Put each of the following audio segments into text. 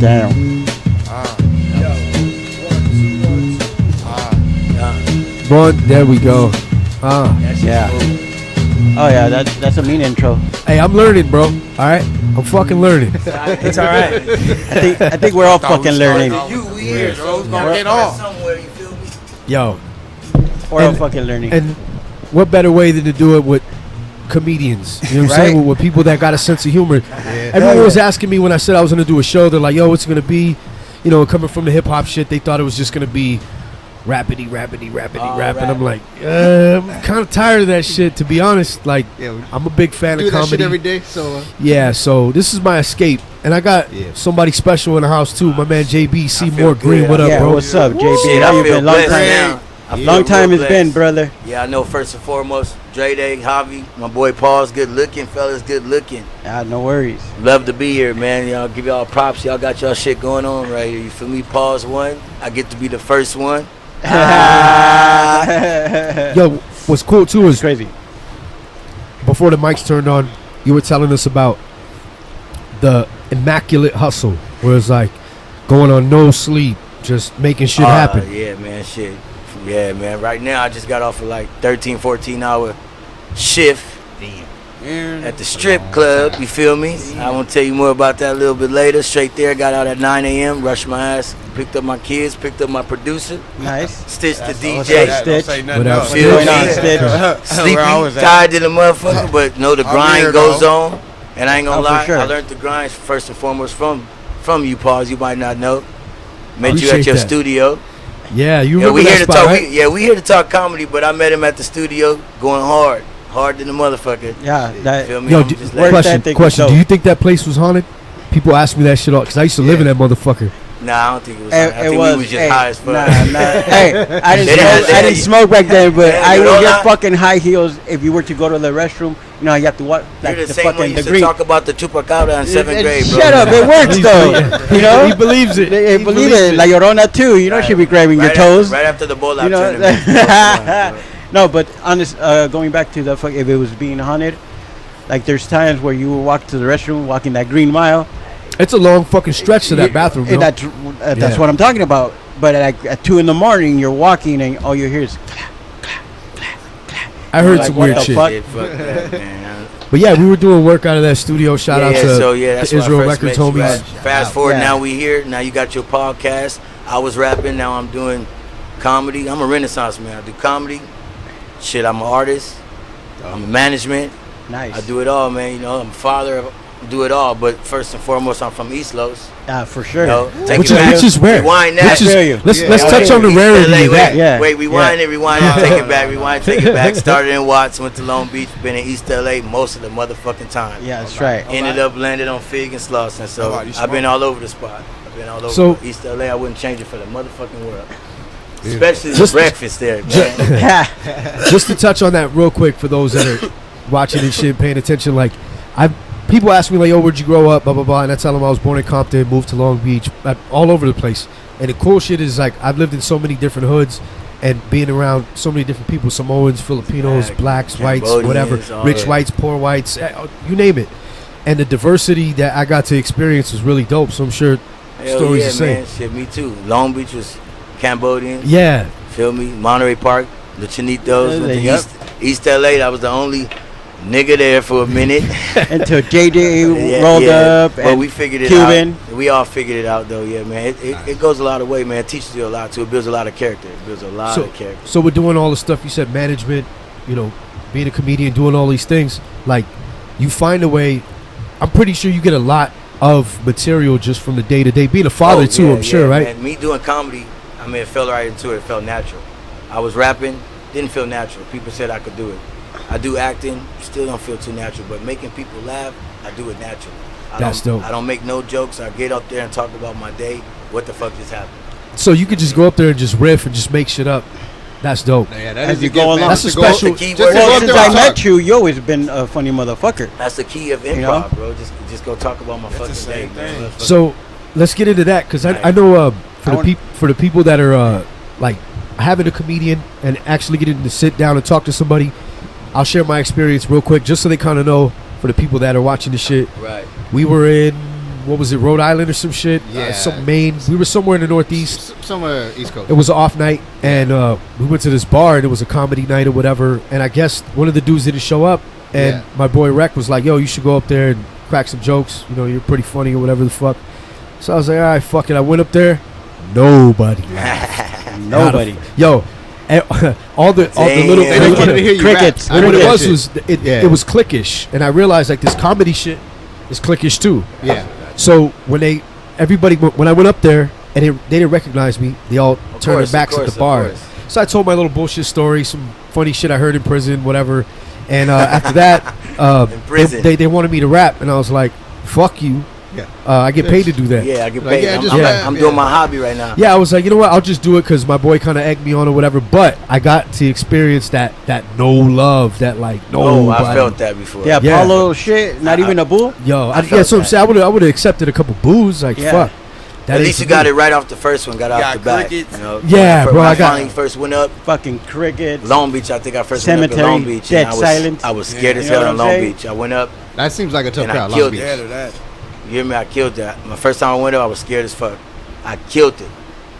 Damn. One, there we go. Yeah. Oh yeah, that's a mean intro. Hey, I'm learning, bro. All right, I'm fucking learning. It's all right. I think we're all fucking learning. You weird, bro. It's gonna get off somewhere. You feel me? Yo, We're all fucking learning. and what better way than to do it with comedians? You know what I'm saying? With people that got a sense of humor. Everyone was asking me when I said I was gonna do a show. They're like, "Yo, what's it gonna be?" You know, coming from the hip hop shit, they thought it was just gonna be rapidy rap. And I'm like, I'm kind of tired of that shit, to be honest. Like, I'm a big fan of do that comedy shit every day, so yeah, so this is my escape. And I got somebody special in the house too, my man JB Seymore Greene. What up, yeah, bro? what's up, JB? Shit, How I you feel been? Long blessed time. now. Long time it's been, blessed. brother. Yeah, I know first and foremost, Deejay, Javi, my boy Pawz, good looking, fellas, good looking. No worries. Love to be here, man. Y'all give y'all props. Y'all got y'all shit going on right here. You feel me? Pawz one. I get to be the first one. Yo, what's cool too is Crazy. before the mics turned on, you were telling us about the immaculate hustle, where it's like going on no sleep, just making shit happen. Yeah, man, shit. Yeah, man. Right now, I just got off of like 13, 14 hour shift at the strip club. You feel me? I won't tell you more about that a little bit later. Straight there, got out at 9 a.m., rushed my ass, picked up my kids, picked up my producer, Nice. stitched the What's DJ. up, Stitch? Without Feel Going on, me? Stitch. Sleepy, Where I was at. tired to the motherfucker, but no, the I'm grind here, goes though. on. And I ain't gonna Oh, for lie, sure. I learned the grind first and foremost from you, Pawz. You might not know. Met you Appreciate at your that. studio. Yeah, you Yeah, remember we that here to spot, talk. right? We here to talk comedy, but I met him at the studio going hard than the motherfucker. Yeah, that. Feel me? Yo, I'm d- just work letting- that thing question. was Do dope. you think that place was haunted? People ask me that shit all because I used to live in that motherfucker. Nah, I don't think it was. I It think was. we was just Hey, high as fuck. Nah. Hey, I They didn't didn't- smoke. I didn't smoke back then, but Yeah, I you would know get that? fucking high heels if you were to go to the restroom. You know, you have to walk like You're the the same one fucking used to degree. talk about the chupacabra in seventh grade, bro. Shut up! It works though. You know, He believes it. They He believe believes it. La Llorona too. You know, she be grabbing your toes. Right after the bowl out You know, tournament. no, but honest, going back to the fuck, if it was being haunted, like there's times where you will walk to the restroom, walking that green mile. It's a long fucking stretch to that bathroom, bro. And that's what I'm talking about. But at 2 a.m, you're walking and all you hear is. I heard like, some what weird the shit. fuck? Fuck that, man. But yeah, we were doing work out of that studio. Shout out to that's the where I Israel first Records met you homies. at. Fast forward, Yeah. now we here. Now you got your podcast. I was rapping. Now I'm doing comedy. I'm a Renaissance man. I do comedy. Shit, I'm an artist. I'm a management. Nice. I do it all, man. You know, I'm a father. I do it all. But first and foremost, I'm from East Los. For sure. You know, take Which it is back. which is rare. Rewind that. Which is, feel you. let's touch on the East rarity LA, of that. Yeah. Wait, rewind it, take it back, rewind, take it back. Started in Watts, went to Long Beach, been in East LA most of the motherfucking time. Yeah, that's right. Ended up landed on Fig and Slauson, so Alright, you I've been smart. all over the spot. I've been all over So- East LA. I wouldn't change it for the motherfucking world. Especially the Just- breakfast there, man. Just to touch on that real quick for those that are watching and shit, paying attention. Like, people ask me like, "Oh, where'd you grow up?" Blah blah blah, and I tell them I was born in Compton, moved to Long Beach, all over the place. And the cool shit is like I've lived in so many different hoods and being around so many different people: Samoans, Filipinos, Exactly. blacks, whites, Cambodians, whatever, all rich that. whites, poor whites, you name it. And the diversity that I got to experience was really dope. So I'm sure Hell stories yeah, the same. man. Shit, me too. Long Beach was Cambodian. Yeah, Feel me? Monterey Park, the Chinitos, went to Yep. East LA. I was the only nigga there for a minute. Until JJ Yeah, rolled yeah. up But and we figured it Cuban. out. We all figured it out though, yeah, man. It goes a lot of way, man. It teaches you a lot too. It builds a lot of character. It builds a lot of character. So we're doing all the stuff you said, management, you know, being a comedian, doing all these things. Like, you find a way. I'm pretty sure you get a lot of material just from the day to day. Being a father too, yeah, I'm sure, yeah, right? Man. Me doing comedy, I mean, it fell right into it. It felt natural. I was rapping, didn't feel natural. People said I could do it. I do acting, still don't feel too natural. But making people laugh, I do it natural. That's dope. I don't make no jokes. I get up there and talk about my day. What the fuck just happened? So you could just go up there and just riff and just make shit up. That's dope. Yeah, that As is you the go gift, along. man. That's Just a to go- special- That's the key just word. to go Well, up since there I and met talk. you, you always been a funny motherfucker. That's the key of improv, You know? bro. Just go talk about my It's the fucking same day, man. thing. Motherfucker. So let's get into that because I know for the people that are like having a comedian and actually getting to sit down and talk to somebody, I'll share my experience real quick just so they kind of know. For the people that are watching the shit, Right. we were in what was it, Rhode Island or some shit? Yeah. Some Maine. We were somewhere in the Northeast. Somewhere East Coast. It was an off night, and we went to this bar, and it was a comedy night or whatever. And I guess one of the dudes didn't show up, and my boy Rec was like, "Yo, you should go up there and crack some jokes. You know, you're pretty funny or whatever the fuck." So I was like, "All right, fuck it." I went up there. Nobody laughed. Nobody. Yo. all the little They didn't want to hear you crickets. rap. And what it Crickets. was it was cliquish, and I realized like this comedy shit is cliquish too. Yeah. So when I went up there and they didn't recognize me, they all turned their backs at the bar. So I told my little bullshit story, some funny shit I heard in prison, whatever. And after that, they wanted me to rap, and I was like, "Fuck you." Yeah. I get paid to do that. Yeah, I get Like, paid. I'm doing my hobby right now. Yeah, I was like, you know what? I'll just do it because my boy kind of egged me on or whatever. But I got to experience that no love, that like no. I felt that before. Yeah, Paulo shit. Not even a bull. Yo, I yeah, so I'm that. saying I would have accepted a couple boos. Like fuck. That At least you got it right off the first one. Got off the bat. You know? Yeah, bro. When I I finally first went up. Fucking crickets. Long Beach. I think I first Cemetery, went up in Long Beach. dead And silence. I was scared as You know hell what in I'm Long saying? Beach. I went up. That seems like a tough And I crowd. killed Long it. Beach. You hear me? I killed that. My first time I went up, I was scared as fuck. I killed it.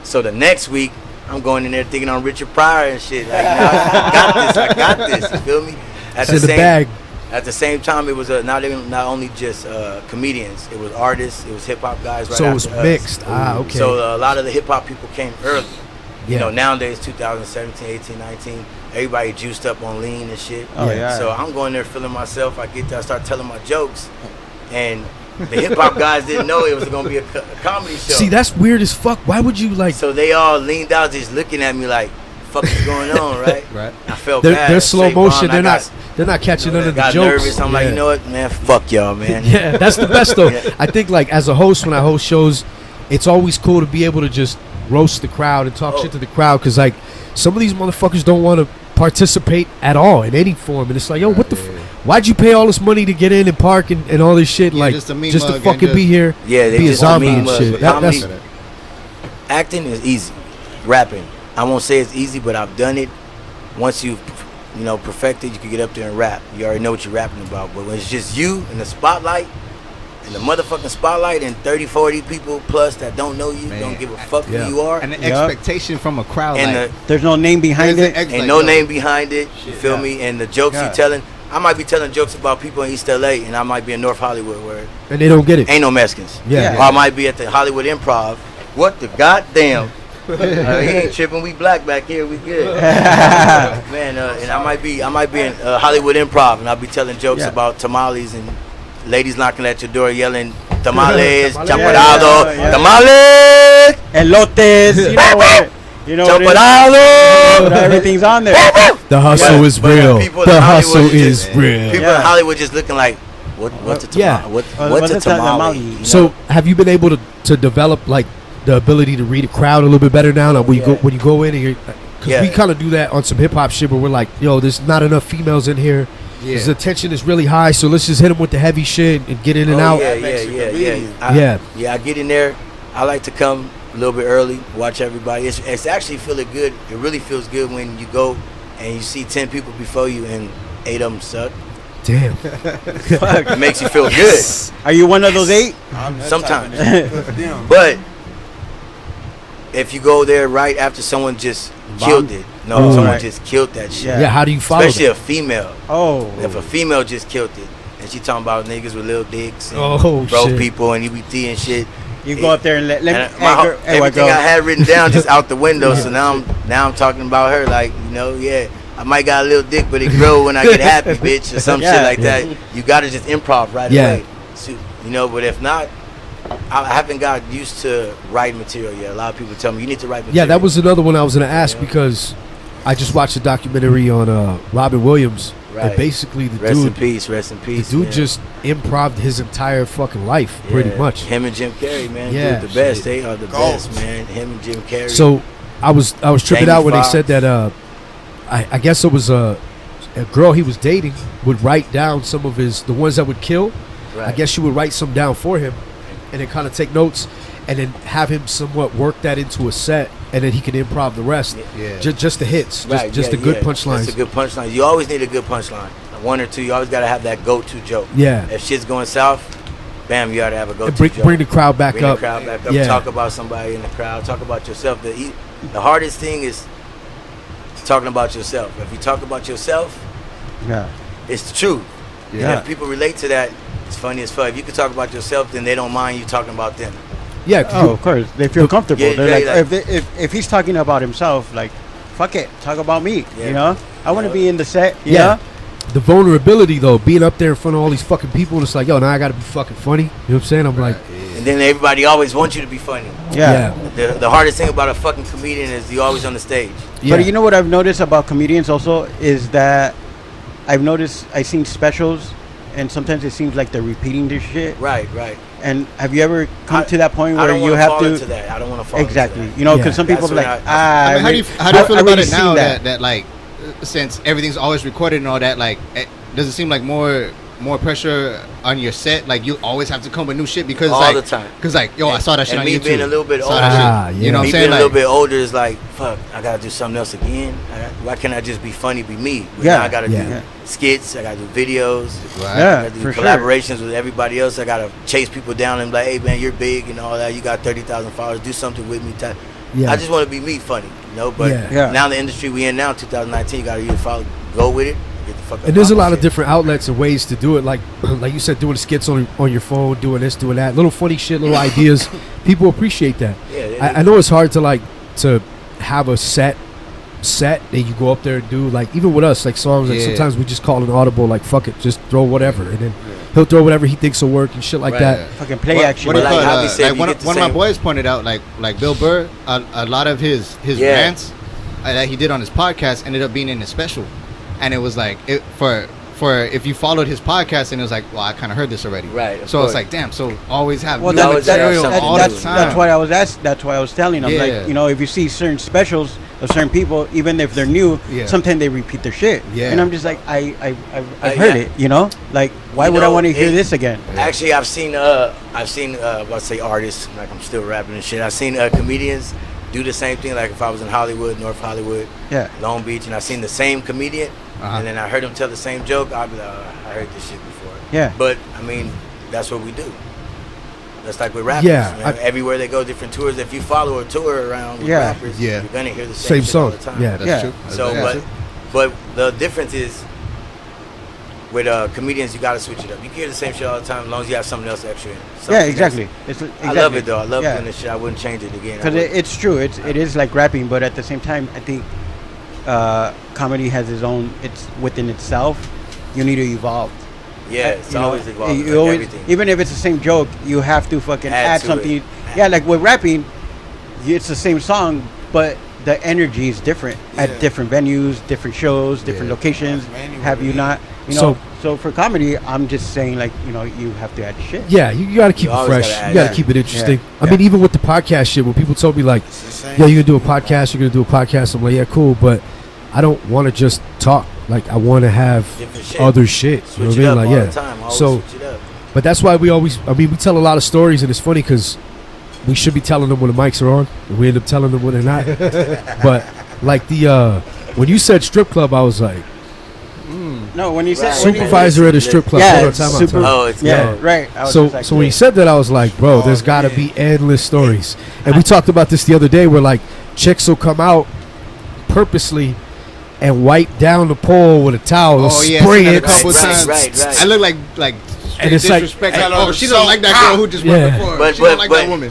So the next week, I'm going in there thinking I'm Richard Pryor and shit. Like, I got this. You feel me? It's in the bag. At the same time, it was not only just comedians. It was artists. It was hip hop guys. Right So it was after us. mixed. Okay. So a lot of the hip hop people came early. You Yeah. know, nowadays 2017, 18, 19, everybody juiced up on lean and shit. Oh, yeah. So I'm going there feeling myself. I get there, I start telling my jokes, and the hip hop guys didn't know it was gonna be a comedy show. See, that's weird as fuck. Why would you like? So they all leaned out, just looking at me like, "Fuck is going on?" Right? Right. I felt bad. They're slow Straight motion. bomb. They're not catching none of the got jokes. nervous. I'm like, you know what, man? Fuck y'all, man. Yeah, that's the best though. Yeah. I think like as a host, when I host shows, it's always cool to be able to just roast the crowd and talk shit to the crowd, because like some of these motherfuckers don't want to participate at all in any form, and it's like, yo, what the why'd you pay all this money to get in and park and all this shit, like just a mean just to mug fucking and be here, Yeah, they be a just zombie mean and mug. shit. Comedy- That's Acting is easy. Rapping, I won't say it's easy, but I've done it. Once you've perfected, you can get up there and rap. You already know what you're rapping about. But when it's just you in the spotlight, in the motherfucking spotlight, and 30, 40 people plus that don't know you, don't give a fuck who you are, And the expectation from a crowd. and like, There's no name behind it. ain't no name behind it. You feel me? And the jokes you telling. I might be telling jokes about people in East LA, and I might be in North Hollywood where and they don't get it. ain't no Mexicans. Yeah. Or I might be at the Hollywood Improv. What the goddamn? He ain't tripping. We black back here. We good. Man, and I might be in Hollywood Improv, and I'll be telling jokes about tamales and ladies knocking at your door yelling tamales, chaparrado, tamales, Elotes. You know what it is. chaparrado. Everything's on there. The hustle is real. people in The Hollywood hustle is is real. People in Hollywood just looking like, what's a tamale? Yeah. What's a tamale? You know? So have you been able to develop like the ability to read a crowd a little bit better now? Like when you go in and you're, because we kind of do that on some hip hop shit where we're like, yo, there's not enough females in here. Because the tension is really high, so let's just hit them with the heavy shit and get in and out. Yeah. I get in there. I like to come a little bit early, watch everybody. It's actually feeling good. It really feels good when you go and you see 10 people before you and 8 of them suck. Damn. It makes you feel good. Are you one of those 8? Sometimes. But if you go there right after someone just killed it, someone just killed that shit. Yeah, how do you follow Especially that? a female. Oh. If a female just killed it, and she talking about niggas with little dicks and shit. broke people and EBT and shit. You go up there and let me. Everything I had written down just out the window. So now I'm talking about her like, I might got a little dick, but it grow when I get happy, bitch, or some shit like that. You gotta just improv right away. So, but if not, I haven't got used to writing material yet. A lot of people tell me you need to write material. Yeah, that was another one I was gonna ask because I just watched a documentary on Robin Williams. Right. And basically the Rest dude, in peace. the dude just improved his entire fucking life, pretty much. Him and Jim Carrey, man, Yeah. dude, the best. They are the best, man. Him and Jim Carrey. So I was tripping Jamie out when Foxx. they said that I guess it was a girl he was dating would write down some of the ones that would kill. Right. I guess she would write some down for him and then kind of take notes and then have him somewhat work that into a set, and then he can improv the rest. Yeah. Just the hits, just the good punchlines. That's a good punchline. You always need a good punchline. One or two. You always got to have that go-to joke. Yeah. If shit's going south, bam, you gotta have a go-to joke. Bring the crowd back Bring up. the crowd back up. Yeah. Talk about somebody in the crowd. Talk about yourself. The hardest thing is talking about yourself. If you talk about yourself, it's the truth. Yeah. And if people relate to that, it's funny as fuck. If you can talk about yourself, then they don't mind you talking about them. Yeah. Oh, of course. They feel comfortable. Yeah, They're yeah, like, if he's talking about himself, like, fuck it, talk about me. Yeah. You know, I want to be in the set. You Yeah. know? The vulnerability though, being up there in front of all these fucking people, it's like, yo, now I gotta be fucking funny. You know what I'm saying? I'm like, And then everybody always wants you to be funny. Yeah. The hardest thing about a fucking comedian is you're always on the stage. yeah. But you know what I've noticed about comedians also is that I've seen specials, and sometimes it seems like they're repeating their shit. Right. And have you ever come to that point I where don't you wanna have fall to? into that. I don't want to fall Exactly. into that. You know, because some That's people are when like, I I mean, how do you feel about I it really now seen that like since everything's always recorded and all that, like does it seem like more pressure on your set? Like you always have to come with new shit because all like the time. because like yo, I saw that shit and on me YouTube. being a little bit Saw older, that shit. You know what me I'm saying? being a little Like, bit older is like, fuck, I gotta do something else again. Why can't I just be funny, be me? But Yeah, now I gotta yeah. do skits, I gotta do videos, right. Yeah. I gotta do for sure. collaborations with everybody else. I gotta chase people down and be like, hey man, you're big and all that. You got 30,000 followers. Do something with me. Yeah. I just want to be me, funny, you know. But Yeah. now the industry we in now, 2019, you gotta either go with it, or get the fuck. And there's a off lot the of shit. different outlets and ways to do it. Like you said, doing skits on your phone, doing this, doing that, little funny shit, little ideas. People appreciate that. Yeah, I know it's hard to have a set that you go up there and do. Like even with us, like songs, like Yeah. sometimes we just call an audible, like fuck it, just throw whatever, and then he'll throw whatever he thinks will work and shit like Right. that. Fucking play What- action. What do you Like call it? Javi said, Like you one get the of my same- boys pointed out, like Bill Burr, a lot of his Yeah. rants that he did on his podcast ended up being in his special, and it was like for if you followed his podcast and it was like, well, I kind of heard this already, Right, of So course. it's like, damn, so always have Well, new always have material something all to the do. time. That's why I was That's why I was telling them, Yeah. like, you know, if you see certain specials of certain people, even if they're new, Yeah. sometimes they repeat their shit. Yeah. And I'm just like, I've heard Yeah. it, you know. Like, why You would I know, want to hear it- this again? Actually, I've seen let's say artists, like I'm still rapping and shit. I've seen comedians do the same thing. Like if I was in Hollywood, North Hollywood, Yeah. Long Beach, and I seen the same comedian, Uh-huh. and then I heard him tell the same joke, I'd be like, I heard this shit before. Yeah. But I mean, that's what we do. That's like with rappers. Yeah, man. Everywhere they go, different tours. If you follow a tour around with Yeah. rappers, Yeah. you're gonna hear the same shit all song. the time. Yeah. That's Yeah. true. So, That's but the difference is with comedians, you gotta switch it up. You can hear the same shit all the time as long as you have something else extra in. Yeah, Something exactly. else. Exactly. I love it though. I love Yeah. doing this shit. I wouldn't change it again. I Because wouldn't. it's true. It is like rapping, but at the same time, I think comedy has its own. It's within itself. You need to evolve. Yeah, it's You know, always evolving. you like always- everything. even if it's the same joke, you have to fucking Add add to something. it. Yeah, like with rapping, it's the same song, but the energy is different at different venues, different shows, different Yeah. locations. Have you not? You know. So for comedy, I'm just saying, like, you know, you have to add shit. Yeah, you gotta keep You it always fresh. gotta add You gotta that. keep it interesting. Yeah. I mean, even with the podcast shit, when people told me like, "Yeah, you're gonna do a podcast. You're gonna do a podcast," I'm like, "Yeah, cool," but I don't want to just talk. Like, I want to have Different shit. other shit. Switch You know what it I up mean? all Like, the time. Always So, switch it up. but that's why we always. I mean, we tell a lot of stories, and it's funny because we should be telling them when the mics are on, and we end up telling them when they're not. But like when you said strip club, I was like, No, when you said Right. supervisor at a strip club. Yeah, Hold on, time out, super- time out. Oh, it's Yeah, yeah. right. I was So, just like, so when you said that, I was like, bro, there's got to man. be endless stories. And we talked about this the other day, where like chicks will come out purposely and wipe down the pole with a towel, Oh yeah, spray I've seen that it. a couple Right, times. right. I look like And it's like- disrespect. and- oh, she don't like that girl who just Yeah. went before. But- She don't but- like but- that woman.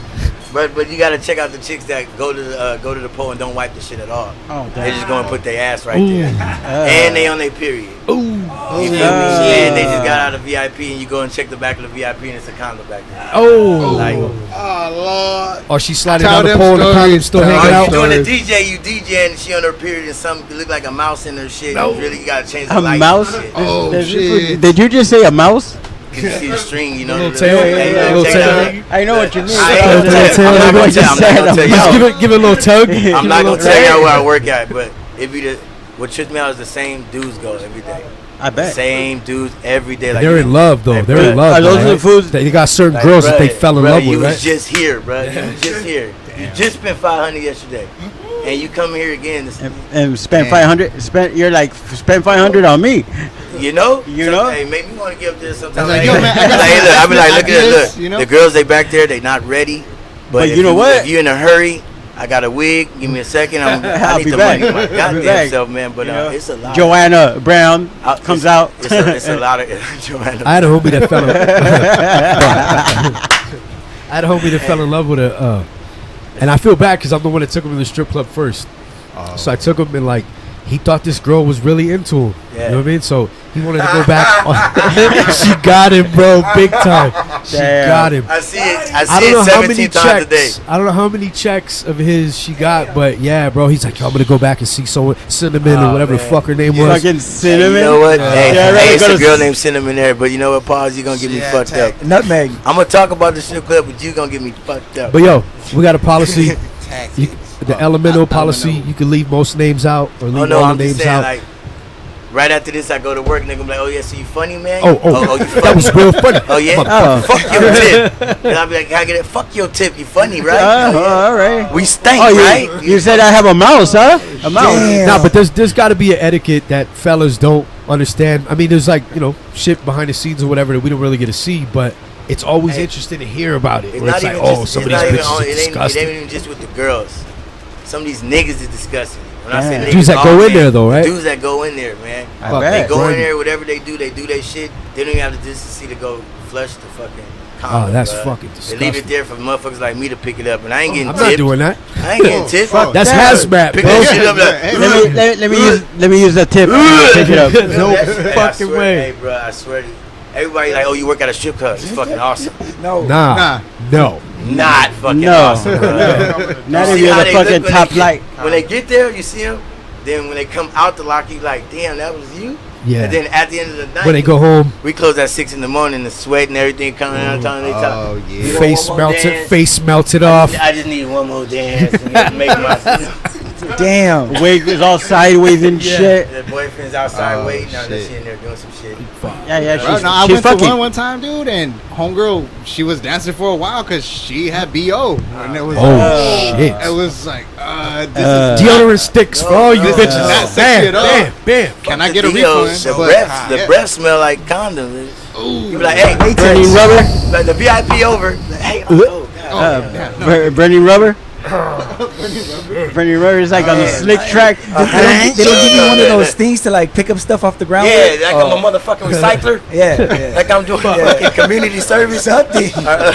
But you gotta check out the chicks that go to the pole and don't wipe the shit at all. Oh, They damn. just go and put their ass right Ooh. there, and they on their period. Ooh. You feel me? And they just got out of VIP, and you go and check the back of the VIP, and it's a condom back there. Oh. Like, Oh Lord. Or she's sliding Tell down the them pole and the stories. condom's still Tell hanging them out. you doing a stories. DJ, you DJ, and she on her period, and something look like a mouse in her shit. No. You really gotta change the A lights mouse? and shit. Oh shit. Did you just say a mouse? You see the string, you know. Little the- tail, hey, little check tail. that out. I know what you mean. I ain't Little gonna tell tail, you. I'm not little gonna tell you. I'm not gonna tell Just you. give it a little tug. I'm not gonna tell y'all where I work at, but it be what trips me out is the same dudes go every day. I bet. Same dudes every day. Like, They're in love though. Like, They're in bruh, love. are those right? the foods- They got certain like, girls that bruh, they fell in bruh, love you with, was right? just here, bro. You was just here. You just spent $500 yesterday. and you come here again and spend 500. You're like spend 500 on me. You know. Hey, make me want to get up there sometimes. Like, yo, man, I be like, look at this, look. you know? The girls they back there, they not ready. But you know what? If you in a hurry, I got a wig. Give me a second. I need the back. money. My goddamn back. self, man. But it's a lot. Joanna Brown comes out. It's a lot of Joanna. I had a homie that fell. I had a homie that fell in love with a, and I feel bad because I'm the one that took him to the strip club first. So I took him and like he thought this girl was really into him. Yeah. You know what I mean? So he wanted to go back. She got him, bro, big time. She got him. I see it. I I see don't know it how many 17 times a day. checks. I don't know how many checks of his she got, but yeah, bro. He's like, yo, I'm gonna go back and see someone, Cinnamon or whatever the fuck her name was. Fucking Cinnamon. You know what? Hey, it's go a to girl named Cinnamon there, but you know what, Pawz, you gonna get me fucked up. Nutmeg. I'm gonna talk about the strip club, but you gonna get me fucked up. But yo, we got a policy. The elemental policy, you can leave most names out or leave all I'm the just names saying, out. like, right after this, I go to work and they're gonna be like, oh, yeah, so you funny, man? Oh, you funny? that was real funny. Oh, yeah? Fuck your tip. And I'll be like, can I get it? Fuck your tip. You funny, right? All right. We stank, right? You said I have a mouse, huh? A mouse. Damn. Nah, but there's got to be an etiquette that fellas don't understand. I mean, there's like, shit behind the scenes or whatever that we don't really get to see, but it's always interesting to hear about it. It's Where not it's like, even oh, just, some of it's these not even bitches on, are it ain't disgusting. even just with the girls. Some of these niggas is disgusting. When I say Yeah. niggas, Dudes that all go in men, there, though, right? Dudes that go in there, man. I Fuck, bet. They go in Right. there, whatever they do their shit. They don't even have the decency to go flush the fucking condom. Oh, that's bruh. fucking They disgusting. leave it there for motherfuckers like me to pick it up, and I ain't getting I'm tipped. not doing that. I ain't getting tipped. That's that. hazmat, Pick bro. that shit up like, Let me use the tip. Pick it up. No I fucking swear, way. Hey, bro, I swear to you. Everybody like, oh, you work at a strip club. It's fucking awesome. No. Nah. No. Not fucking No. awesome, bro. Not You if see you're how the they fucking look when top they get- light. When they get there, you see them. Then when they come out the locker, you like, damn, that was you. Yeah. And then at the end of the night, When they go home, we close at 6 in the morning, the sweat and everything coming out. Time they talk. Oh, You yeah. want face one more melted, dance? face melted off. I just need one more dance and make my. Damn. Wig is all sideways and Yeah. shit. The boyfriend's outside Oh, waiting. Now they're shit. sitting there doing some shit. Yeah, Bro, she's, no, I she's went fucking. to one time, dude, and homegirl, she was dancing for a while because she had BO, and it was Oh, shit. it was like, this is Deodorant sticks for all you no, bitches. no. not sexy at all. Bam, bam. Can I The get a Dios, refund? The breath, the breath smell like condoms. You be like, hey, Burning rubber. like the VIP over. Like, hey, oh, God. Burning rubber. Burning rubber is like on the slick track. They don't give you one of those things to like pick up stuff off the ground. Yeah, with? like I'm a motherfucking recycler. Yeah. Like I'm doing fucking community service. Something. Nah,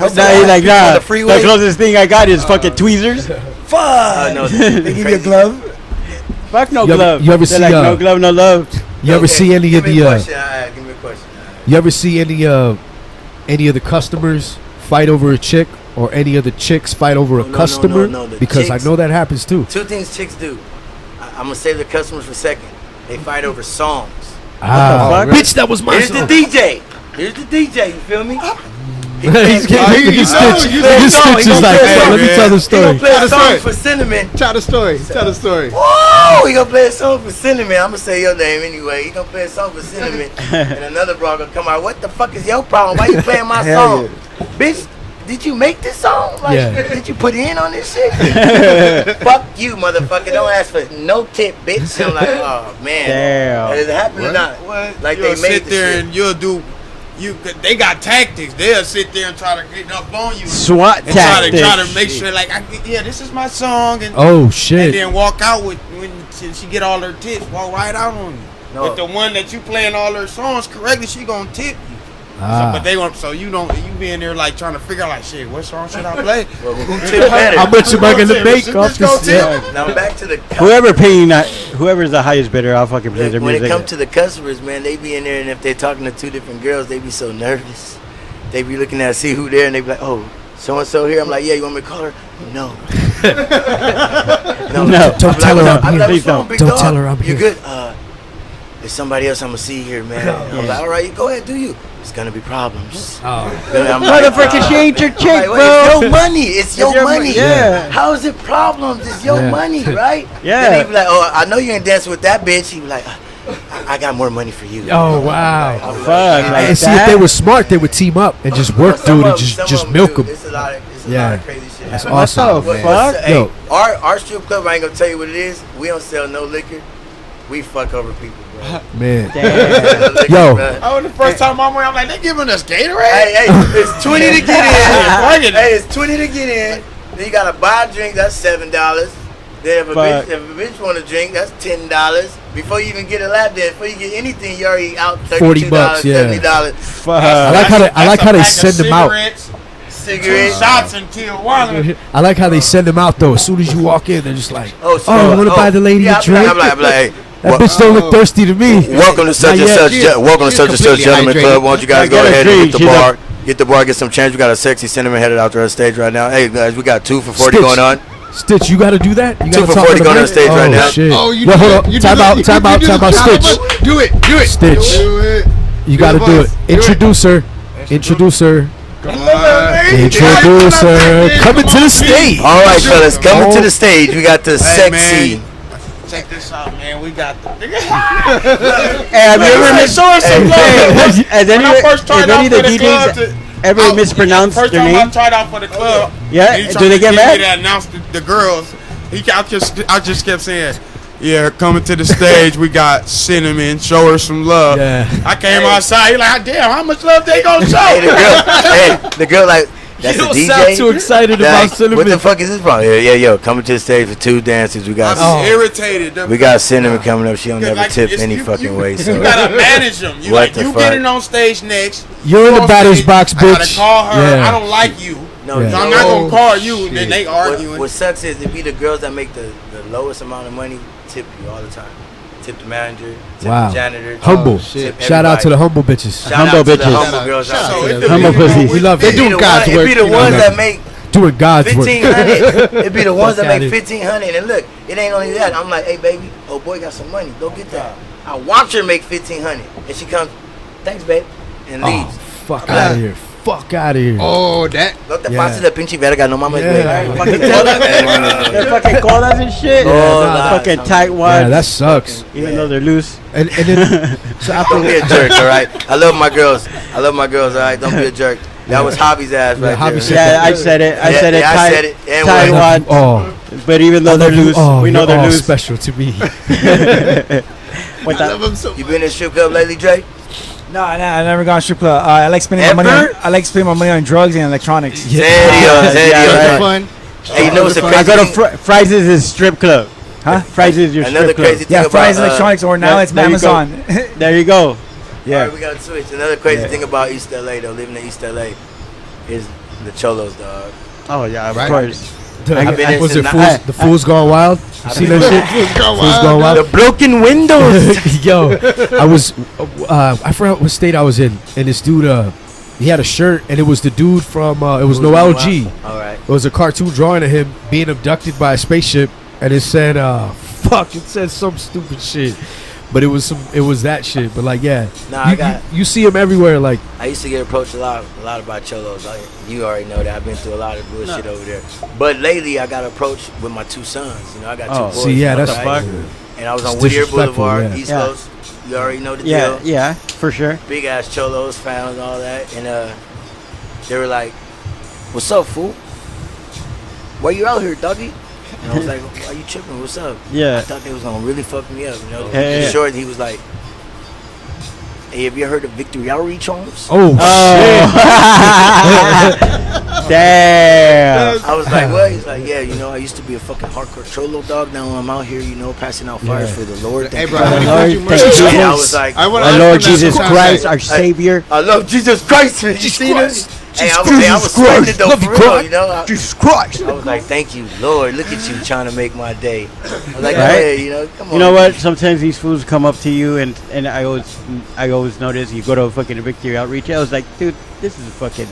he's like, nah. On the The freeway. closest thing I got is fucking tweezers. Fuck. No, They give you a glove. Fuck no You ever- glove. you ever They're see, like, no glove, no love. You ever see any of Give me a the? question. Give me a question. You ever see any of the customers fight over a chick, or any of the chicks fight over a No, customer? no, the Because chicks- I know that happens too. Two things chicks do. I'm gonna save the customers for a second. They fight over songs. Ah, fuck? bitch, that was my Here's the song. DJ. Here's the DJ. You feel me? He's getting look at Stitch. Look at Stitch is like, hey, let me tell the He story. gonna play Tell a the song story. for Cinnamon. Tell the story. Tell the story. Whoa! He gonna play a song for Cinnamon. I'm gonna say your name anyway. He gonna play a song for Cinnamon, and another bro gonna come out. What the fuck is your problem? Why you playing my Hell song, bitch? Did you make this song? Like, Yeah. did you put in on this shit? Fuck you, motherfucker. Don't ask for no tip, bitch. I'm like, oh man. Damn. Has it happened or not? What? Like You'll they made sit the there shit. and you'll do. They got tactics. They'll sit there and try to get up on you. SWAT And try tactics. to make sure, like, this is my song, and, Oh and shit. then walk out with when she get all her tips, walk right out on you. No. But the one that you playing all her songs correctly, she gonna tip you. Ah. But they want you be in there like trying to figure out like, shit, what song should I play? Well, who tip better? How much am I gonna make Bitch, off go this? tip. Yeah. Now back to the Whoever's the highest bidder, I'll fucking play their when music. it comes to the customers, man, they be in there, and if they're talking to two different girls, they be so nervous. They be looking at see who there, and they be like, oh, so and so here. I'm like, yeah, you want me to call her? No. No. Don't tell her I'm here. Please don't. Don't tell her I'm You here. good? There's somebody else I'm gonna see here, man. I'm like, all right, you go ahead, do you? It's gonna be problems. Oh. Motherfucker, she ain't your I'm chick, like, wait, bro. it's your money. It's your your money. mo- yeah. How is it problems? It's your Yeah. money, right? Yeah. And they be like, oh, I know you ain't dancing with that bitch. He be like, I got more money for you. Oh wow. Fuck, like And see, if they were smart, they would team up and just work, Some dude, and of them- some just of them milk do. them. It's a lot of Yeah. crazy shit. That's happening. awesome. What the man. fuck? Hey, Yo. our strip club, I ain't gonna tell you what it is. We don't sell no liquor. We fuck over people, bro. Man. Damn. Liquor, Yo. bro. Oh, the first time I'm there, I'm like, they giving us Gatorade? Hey, it's 20 to get in. Hey, Hey, it's 20 to get in. Then you gotta buy a drink, that's $7. Then if a bitch want a drink, that's $10. Before you even get a lap dance, before you get anything, you already out $32, $40, yeah. $70. Fuck. I like how they send them out. Cigarettes. Shots in Tijuana. I like how they send them out though. As soon as you walk in, they're just like, Oh, I want to buy the lady a drink. I'm like, hey, That bitch don't look thirsty to me. welcome to such and Not such. yet. Welcome to She's such and such completely gentleman hydrated. club. Why don't you guys I go got a ahead and drink. get the She's bar? Get the bar, get some change. We got a sexy cinnamon headed out to our stage right now. Hey guys, we got 2 for 40 going on. Stitch, you got to do that? You 2 gotta for talk 40 to the going on mic? stage right now. Shit. Oh, you Yo, do hold it. on. You do Time it. out, You time out, do time the out. job. Stitch. Do it. Stitch. Do it. You got to do it. Introduce her. Introduce her. Introduce her. Coming to the stage. All right, fellas, coming to the stage. We got the Hey, sexy. man. Check this out, man. We got the. Hey, have you ever Hey, show us some love. has any, When I first has tried any out of the for the club, DJs ever mispronounced first their time I name? tried out for the club. Yeah? he Do tried they to get me mad? to announce the girls. I just kept saying, "Yeah, coming to the stage, we got Cinnamon. Show her some love." Yeah. I came outside. He like, "Damn, how much love they gonna show?" The girl like, that's You the don't DJ. sound too excited about Like, what Cinnamon. the fuck is this from? Yeah, coming to the stage for 2 dances. We got I'm irritated. we got Cinnamon coming up. She don't never Like, tip it's- any you- fucking you- way. So You gotta manage them. You What like the you fuck? getting on stage next. You're in the on batter's stage, box, I gotta bitch. call her. Yeah. I don't like you. no, Yeah. So you I'm know not what? gonna call you. And then they arguing. What sucks is it be the girls that make the lowest amount of money tip you all the time. Tip the manager, tip Wow. the janitor. Humble. tip Shout out to the everybody. humble bitches. Shout Humble out to the bitches. humble girls out So there. it Humble be- pussies. We love It it. be the God's one- work, It be the you know ones that. that make Doing God's work. 1,500. It be the ones that Fuck make outta 1,500. And look, it ain't only that. I'm like, hey baby, oh boy got some money. Go get that. I watch her make 1,500, and she comes, thanks babe, and Oh, leaves. fuck out of here. Fuck out of here. Oh, that. No te Yeah. pases de pinche verga, no mames, Yeah. güey. Fucking they're fucking colas and shit. Yeah, Fucking tight Yeah, ones. that sucks. Even though they're loose. And then, so Don't be after, a jerk, all right? I love my girls. All right? Don't be a jerk. That was Hobby's ass right Hobby there. said Yeah, I said it. I said it. I Tight, said it. And tight what? ones. oh, But even though they're loose, we know you're they're all loose. special to me. What the- You been in a strip club lately, Dre? No, I never gone to strip club. I like spending my money. Ever? I like spending my money on drugs and electronics. Serio. right. Fun. Hey, you know what's a I crazy go to thing? Fry's is strip club. Huh? Fry's is your Another strip club. crazy thing Yeah, about Fry's Electronics, or now there- it's there you go. Amazon. There you go. All Yeah. right, we got to switch. Another crazy thing about East LA, though, living in East LA, is the cholos, dog. Oh yeah, of Right. course. I've been Was in it since The Fools Gone Wild? You seen that shit? Fools Gone The Wild? broken windows. Yo, I was, I forgot what state I was in, and this dude, he had a shirt, and it was the dude from, it was Noel G. All right. It was a cartoon drawing of him being abducted by a spaceship, and it said, fuck, it said some stupid shit. But it was that shit. But like, yeah, Nah, you see him everywhere. Like, I used to get approached a lot about cholos. You already know that. I've been through a lot of bullshit over there. But lately, I got approached with my 2 sons. You know, I got 2 Oh. boys. see, yeah, that's right? fuck. And I was on It's Whittier disrespectful, Boulevard, yeah. East Yeah. Coast. You already know the Yeah, deal. yeah, for sure. Big ass cholos, found all that. And they were like, what's up, fool? Why you out here, doggy? And I was like, why you tripping? What's up? I Yeah. thought they was gonna really fuck me up, you know. Yeah, yeah. Short, he was like, hey, have you heard of Victory Outreach Homes? oh, Damn. I was like, what? He's like, yeah, you know, I used to be a fucking hardcore cholo dog. Now I'm out here, you know, passing out fires for the Lord. Hey, Thank bro. you. let me Lord, put you thank merch. you. And I was like, I wanna Our ask Lord him that Jesus sometime. Christ, our Savior. I love Jesus Christ, man. You see this? Hey, I was Jesus sweating it Christ. though, Love for you, real, Christ. you know. Jesus Christ. I was like, thank you, Lord. Look at you trying to make my day. I was like, Right? hey, you know, come on. You know what? Sometimes these fools come up to you, and I always notice you go to a fucking Victory Outreach. I was like, dude, this is fucking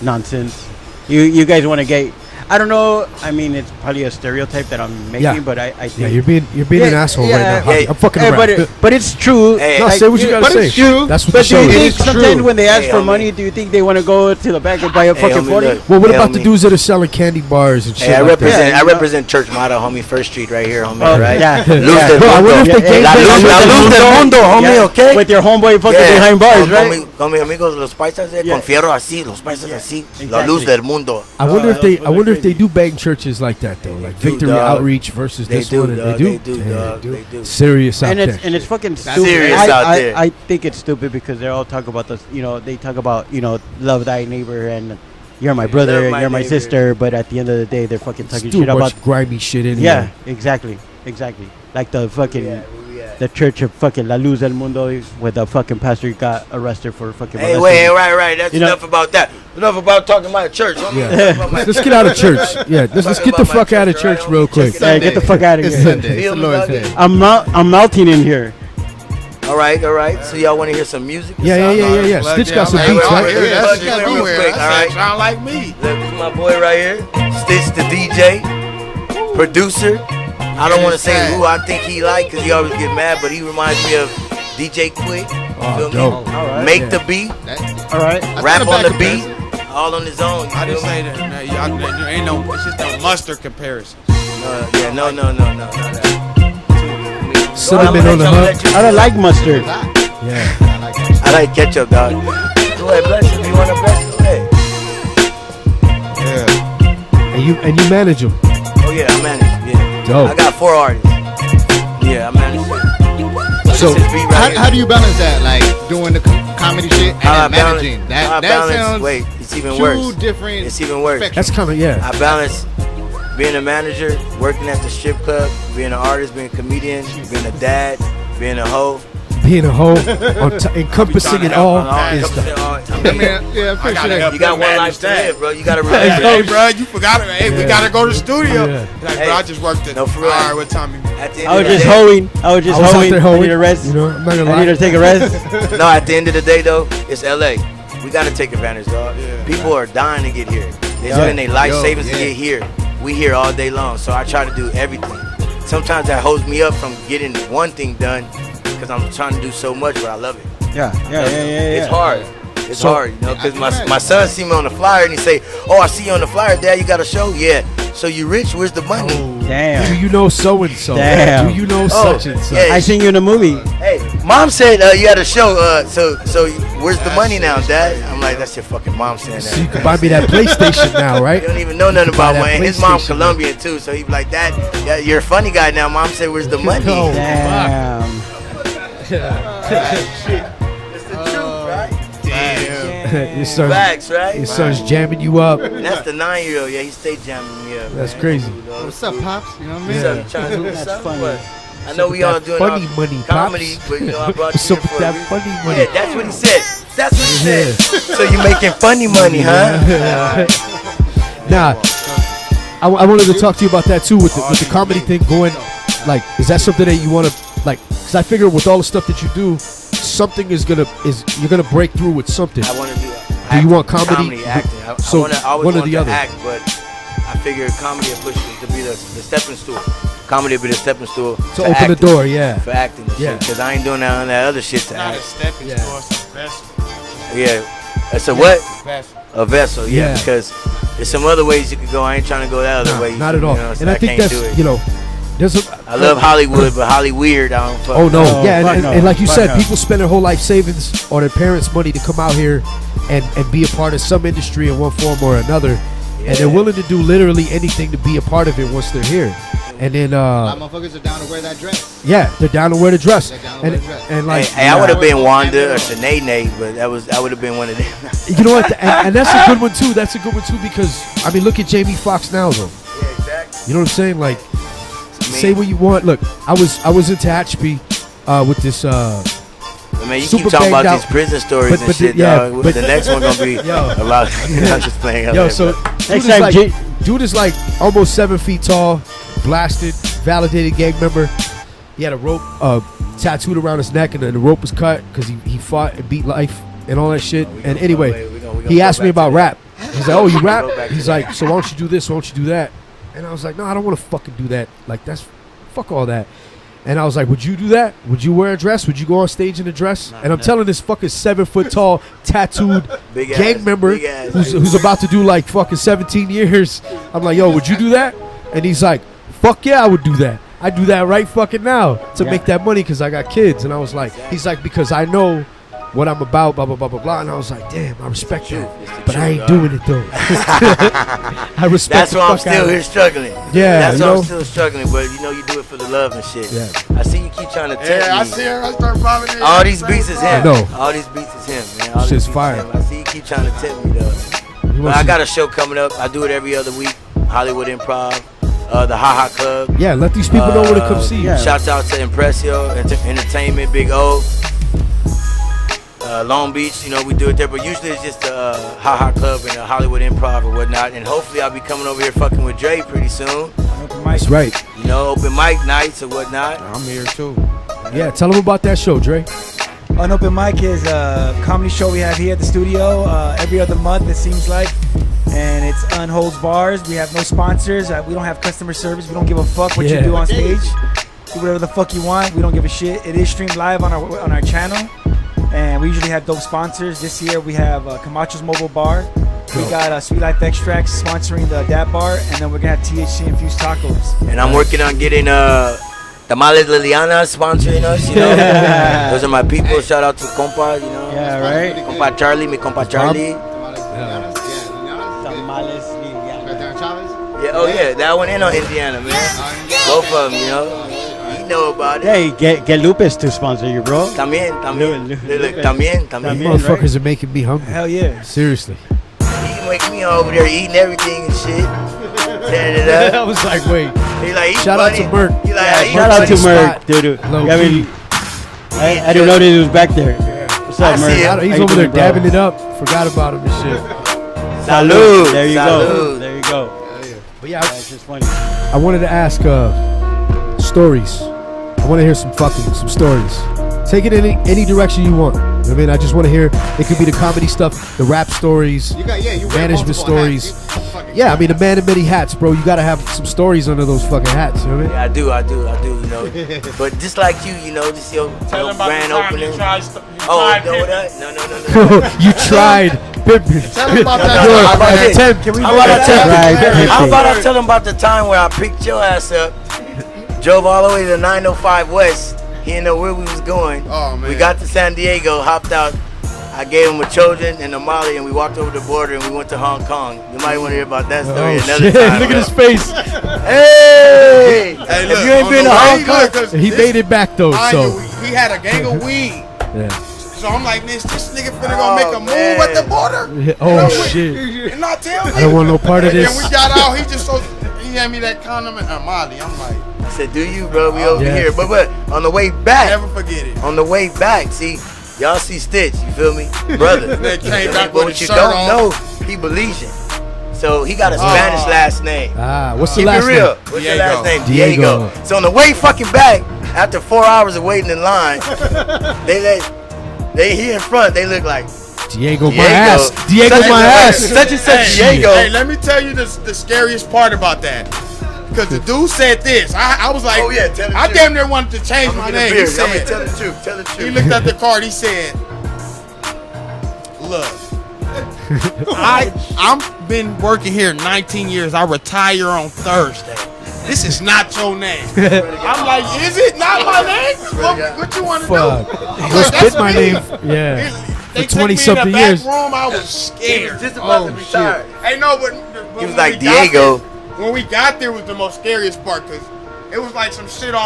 nonsense. You guys want to get? I don't know. I mean, it's probably a stereotype that I'm making, Yeah. but I think Yeah, you're being an asshole right now. Hey, I'm fucking Hey, around. but it's true. Hey, No, Like, say what you yeah, gotta but say. it's true. That's what But the do show you is. think It's sometimes true. when they ask Hey, for homie. money, do you think they want to go to the back and buy a fucking homie, 40? look. Well, what Hey, about the homie. dudes that are selling candy bars and shit? Hey, I like that? represent. Yeah, I you know. represent Church Motto, homie. First Street right here, homie. Oh, right? yeah. Luz Yeah. del Bro, I wonder if mundo. they gave La that luz, shit la to luz del mundo, homie. Yeah. Okay. With your homeboy fucking behind bars, right? Con mis amigos los paisas, Yeah. con fierro así, los paisas así. La Exactly. luz del mundo. I wonder if those they. boys I are wonder if they crazy. do bang churches like that though, like do, Victory dog. Outreach versus They this do, one. And dog. they do. They do, Damn, dog. dude. They do. Serious out And there. it's fucking stupid. serious out there. I think it's stupid because they all talk about this. You know, they talk about love thy neighbor and you're my brother Love and my you're my neighbor. sister. But at the end of the day, they're fucking talking Still shit a about. bunch of grimy shit in Yeah, here. exactly. Like the fucking the church of fucking La Luz del Mundo, where the fucking pastor got arrested for fucking. Hey, molesting. wait, right. That's You know- enough about that. Enough about talking about church. homie. Yeah. Enough about my Let's get out of church. Yeah, let's Talking get the about my fuck out of church, church right, real homie? quick. Check it Hey, get the fuck out of It's here. Sunday. It's Feel the me, Lord's doggy? Day. I'm melting in here. All right. So y'all want to hear some music? or Yeah. something? Stitch got some Hey, beats, well, right? yeah, Yeah, that's that's real everywhere. quick, That all right? sound like me. Look, this is my boy right here, Stitch the DJ, producer. I don't want to say who I think he like because he always get mad, but he reminds me of DJ Quick. Oh, Feel me? dope. All right. Make Yeah. the beat, All right. rap not a on the bad beat, comparison. all on his own. You I feel just me? say that. Man, there ain't no. It's just a mustard comparison. No. Cinnamon on the hook. I don't like mustard. Yeah. I like that. I like ketchup, dog. Go ahead, bless him. You want to bless him? Go ahead. Yeah. And you manage them. Oh yeah, I manage. Yeah. Dope. I got 4 artists. Yeah, I manage it. So This is beat right how here. do you balance that? Like doing the comedy shit and How I then managing. how I That balance- sounds wait, it's even two worse. different. It's even worse. That's kind of yeah. I balance being a manager, working at the strip club, being an artist, being a comedian, being a dad, being a hoe. Being a hoe, encompassing it all is the. I mean, yeah, I'm pretty gotta sure help You got them one manage life to that. live, bro. You gotta remember. Hey, bro, you forgot it. Hey, we Yeah. gotta go to the studio. Yeah. Like, Hey. bro, I just worked it. No, for real. All right, what time you? At the end I was of the just day- hoeing. I was I was out hoeing. there I hoeing. need a rest. You know, I'm not gonna I lie. need to take a rest. No, at the end of the day, though, it's LA. We gotta take advantage, dog. Yeah. People are dying to get here. They Yeah. spend their life Yo, savings to yeah. get here. We here all day long, so I try to do everything. Sometimes that holds me up from getting one thing done because I'm trying to do so much, but I love it. Yeah. It's hard. It's So- hard, you know, because my son see me on the flyer and he say, "Oh, I see you on the flyer, Dad. You got a show? Yeah. So you rich? Where's the money?" Do Damn. you know so and so? Damn. Do you know Oh, such and such? yeah. I seen you in a movie. Hey, Mom said you had a show. So where's the money now, Dad? I'm like, that's your fucking mom saying So you that. can buy me that PlayStation now, You right? don't even know nothing Buy about that money. His mom PlayStation. Colombian too, so he be like, Dad, yeah, you're a funny guy now. Mom said, where's the money? No. Damn. It's the truth, right? your son, Facts, right? your son's jamming you up. And that's the 9-year-old. Yeah, he stay jamming me up. That's man. crazy. What's up, pops? You know what I mean? What's up? You trying to do That's something? funny. What? I know we all That doing funny our money, comedy, pops. but you know I brought What's you up here with for a that reason. funny money? Yeah, that's what he said. That's what he Yeah. said. So you making funny money, huh? Nah, I wanted to talk to you about that too with the comedy thing going. Like, is that something that you want to like? Because I figure with all the stuff that you do, something you're gonna break through with something. I want to do. Do you want comedy? acting. So, I always one or wanted the to other. act, but I figured comedy would push me to be the stepping stool. Comedy would be the stepping stool To for open acting, the door, yeah. for acting. Yeah. Because I ain't doing none of that other shit to Not a act. stepping Yeah. stone, it's a vessel. Yeah. It's a what? Vessel. A vessel. Yeah. Yeah. Because there's some other ways you could go. I ain't trying to go that other Nah, way. not at all. You know, so And I think can't do that's it. you know, there's a. I love Hollywood, but Holly weird. I don't fuck. Oh no, No, yeah, fuck and, no, and like you fuck said, no. people spend their whole life savings or their parents' money to come out here and be a part of some industry in one form or another, and they're willing to do literally anything to be a part of it once they're here. And then, A lot of motherfuckers are down to wear that dress. yeah, they're down to wear the dress, They're down to and wear the dress. and like, Hey, I would have been Wanda or Sinead, but I would have been one of them. you know what, and that's a good one too. That's a good one too because I mean, look at Jamie Foxx now though. Yeah, exactly. You know what I'm saying? Like, mean- say what you want. Look, I was in Tehachapi with this. I mean, you Super keep talking banged about out. these prison stories But- and but shit, yeah, dog. but- The next one gonna be Yo. about. I'm just playing. Yo, so dude Next is, time, like, dude is like almost 7 feet tall, blasted, validated gang member. He had a rope tattooed around his neck, and then the rope was cut because he fought and beat life and all that shit. And anyway, he asked me about rap. He's like, oh, you Go rap? back to He's that. like, so why don't you do this? Why don't you do that? And I was like, no, I don't want to fucking do that. Like, that's fuck all that. And I was like, would you do that? Would you wear a dress? Would you go on stage in a dress? And I'm telling this fucking 7 foot tall, tattooed Big gang ass, member big ass. who's about to do like fucking 17 years. I'm like, yo, would you do that? And he's like, fuck yeah, I would do that. I do that right fucking now to make that money because I got kids. And I was like, he's like, because I know what I'm about, blah, blah, blah, blah, blah. And I was like, damn, I respect that. But I ain't doing it, though. I respect That's why I'm still here struggling. Yeah, That's you why know? I'm still struggling, but you know you do it for the love and shit. Yeah. I see you keep trying to tell Yeah, me. I see her. I start popping in. All these beats is him. I know. All these beats is him, man. All Shit's these beats fire. is him. I see you keep trying to tell me though. But I got a show coming up. I do it every other week. Hollywood Improv, the Ha Ha Club. Yeah, let these people know where to come see you. yeah. Shouts out to Impressio Entertainment, Big O. Long Beach, you know, we do it there, but usually it's just a Ha Ha Club and a Hollywood Improv or whatnot. And hopefully I'll be coming over here fucking with Dre pretty soon. That's right. You know, open mic nights or whatnot. I'm here too. Yeah, tell them about that show, Dre. An Open Mic is a comedy show we have here at the studio every other month, it seems like. And it's Unholds Bars. We have no sponsors. We don't have customer service. We don't give a fuck what you do on stage. Do whatever the fuck you want. We don't give a shit. It is streamed live on our channel. And we usually have dope sponsors. This year we have Camacho's Mobile Bar. We got Sweet Life Extracts sponsoring the Dat Bar. And then we're going to have THC infused tacos. And I'm working on getting Tamales Liliana sponsoring us, you know. Those are my people. Shout out to Compa, you know. Yeah, right. Compa Charlie, mi Compa Charlie. Tamales Liliana. Yeah, oh yeah, that one in on Indiana, man. Both of them, you know. You know about it. Hey, get Lupus to sponsor you, bro. También. Lupe. También. También. Motherfuckers are making me hungry. Hell yeah. Seriously. He make me over there eating everything and shit. Tearing it up. I was like, wait. He like, eat Shout out money. to Merc. He like, Yeah, I eat shout out to money. Merc, dude. Low I mean, key. I didn't know that he was back there. What's up, I see Merc? him. How He's you over there doing, bro? dabbing it up. Forgot about him and shit. Salud. There you Salud. go. There you go. But yeah, That's just funny. I wanted to ask stories. I want to hear some stories. Take it in any direction you want. I mean, I just want to hear. It could be the comedy stuff, the rap stories, You wear management multiple stories. hats. Yeah, I mean, the man in many hats, bro. You got to have some stories under those fucking hats. You know what I mean? Yeah, I do, you know. But just like you know, this your Tell him about grand the time opening. you tried. Oh, you know what? No. You tried pimping. Tell him about You're that. a Hey, 10. Can we How about I tell Right. How about I tell him about the time where I picked your ass up, drove all the way to 905 West. He didn't know where we was going. Oh, man. We got to San Diego, hopped out. I gave him a Trojan and a Molly, and we walked over the border and we went to Hong Kong. You might want to hear about that story Oh, another shit. time. Look at bro. his face. Hey! Hey, If you ain't been to Hong Kong, He made it back, though, so. He had a gang of weed. Yeah. So I'm like, this nigga finna go make a move man. at the border. Oh, shit. And not tell me. I don't want no part of And then this. we got out. He had me that condom and Molly. I'm like, I said, do you, bro? We over Yeah. here. But on the way back, never forget it. on the way back, see, y'all see Stitch, you feel me? Brother. They came back But with what a you shirt don't on. know, he Belizean. So he got a Spanish last name. What's the Keep last it real. name? What's your Diego. last name? Diego. So on the way fucking back, after 4 hours of waiting in line, they here in front, they look like Diego, my ass. Diego, Such my and- ass. Such and such Hey, Diego. Hey, let me tell you the scariest part about that. Because the dude said this. I was like, Oh, yeah, tell the I truth. damn near wanted to change I'm my gonna get name. a He beer. I'm gonna said, tell the truth. Tell the he truth. looked at the card. He said, look, I've been working here 19 years. I retire on Thursday. This is not your name. I'm like, is it not my name? What you want to Fuck. do? I'm Go like, spit that's my me. name. Yeah. They For took 20 me in something the back years. room. I was scared. Just about Oh, to retire. Hey, no, but He was when like we got Diego. there- when we got there was the most scariest part because it was like some shit off